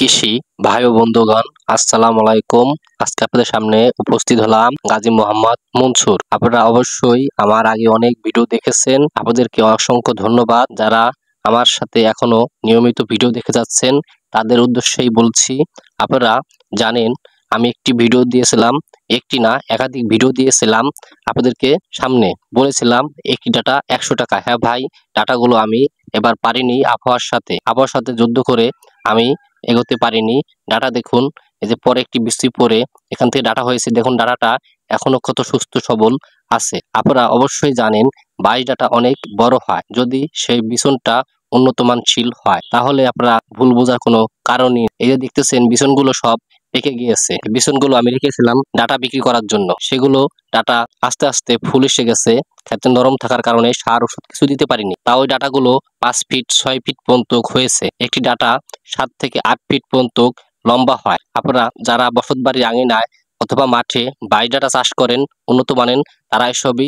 কৃষি ভাই ও বন্ধুগণ, আসসালামু আলাইকুম। আজকে আপনাদের সামনে উপস্থিত হলাম গাজী মোহাম্মদ মনসুর। আপনারা অবশ্যই আমার আগে অনেক ভিডিও দেখেছেন, আপনাদেরকে অসংখ্য ধন্যবাদ। যারা আমার সাথে এখনো নিয়মিত ভিডিও দেখে যাচ্ছেন তাদের উদ্দেশ্যেই বলছি। আপনারা জানেন আমি একটি ভিডিও দিয়েছিলাম, একটি না একাধিক ভিডিও দিয়েছিলাম আপনাদেরকে সামনে, বলেছিলাম একটি ডাটা 100 টাকা। হ্যাঁ ভাই, ডাটাগুলো আমি এবার পারিনি, আবহাওয়ার সাথে যুদ্ধ করে আমি এগোতে পারিনি। ডাটা দেখুন, এই যে পরে একটি বৃষ্টি পরে এখান থেকে ডাটা হয়েছে, দেখুন ডাটাটা এখনো কত সুস্থ সবল আছে। আপনারা অবশ্যই জানেন 22 ডাটা অনেক বড় হয় যদি সেই বিছনটা উন্নত মানশীল হয়, তাহলে আপনারা ভুল বোঝার কোনো কারণই নেই। এই যে দেখতেছেন বিছনগুলো সব পেকে গিয়েছে। বিছনগুলো আমি রেখেছিলাম ডাটা বিক্রি করার জন্য, সেগুলো ডাটা আস্তে আস্তে ফুল এসে গেছে। খেতে নরম থাকার কারণে সার ওষুধ কিছু দিতে পারিনি, তাও ওই ডাটাগুলো 5 ফিট 6 ফিট পর্যন্ত হয়েছে। একটি ডাটা 7 থেকে 8 ফিট পর্যন্ত লম্বা হয়। আপনারা যারা বসত বাড়ির আঙিনায় অথবা মাঠে 22 ডাটা চাষ করেন উন্নত মানের,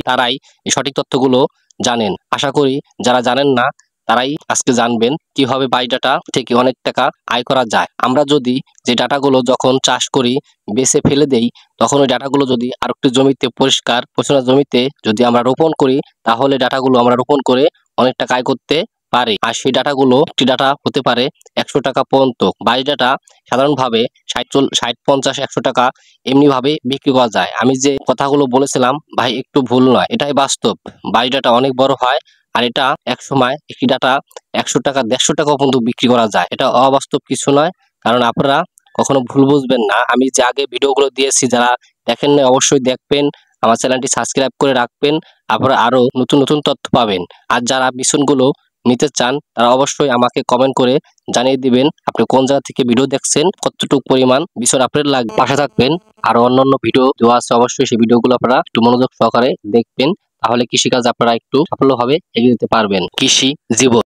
তারাই এই সঠিক তথ্যগুলো জানেন। আশা করি যারা জানেন না তারাই আজকে জানবেন কিভাবে 22 ডাটা থেকে অনেক টাকা আয় করা যায়। আমরা যদি যে ডাটাগুলো যখন চাষ করি বেছে ফেলে দেই, তখন ওই ডাটাগুলো যদি আর একটু জমিতে পরিষ্কার পরিচ্ছন্ন জমিতে যদি আমরা রোপণ করি, তাহলে ডাটাগুলো আমরা রোপণ করে অনেক টাকা আয় করতে পারি। আর সেই ডাটাগুলো একটি ডাটা হতে পারে 100 টাকা পর্যন্ত। 22 ডাটা সাধারণভাবে 60, 50, 100 টাকা এমনি ভাবে বিক্রি করা যায়। আমি যে কথাগুলো বলেছিলাম ভাই একটু ভুল নয়, এটাই বাস্তব। 22 ডাটা অনেক বড় হয়, আর এটা এক সময় একটি ডাটা 100 টাকা 150 টাকা পর্যন্ত বিক্রি করা যায়। এটা অবাস্তব কিছু নয়, কারণ আপনারা কখনো ভুল বুঝবেন না। আমি যে আগে ভিডিওগুলো দিয়েছি, যারা দেখেন না অবশ্যই দেখবেন, আমার চ্যানেলটি সাবস্ক্রাইব করে রাখবেন, আপনারা আরো নতুন নতুন তথ্য পাবেন। আর যারা বিছনগুলো নিতে চান তারা অবশ্যই আমাকে কমেন্ট করে জানিয়ে দিবেন আপনি কোন জায়গা থেকে ভিডিও দেখছেন, কতটুকু পরিমাণ বিছন আপনার লাগবে। পাশে থাকবেন, আরো অন্যান্য ভিডিও দেওয়া আছে, অবশ্যই সেই ভিডিওগুলো আপনারা একটু মনোযোগ সহকারে দেখবেন, তাহলে কৃষিকাজ আপনারা একটু সফলভাবে এগিয়ে যেতে পারবেন। কৃষি জীবন।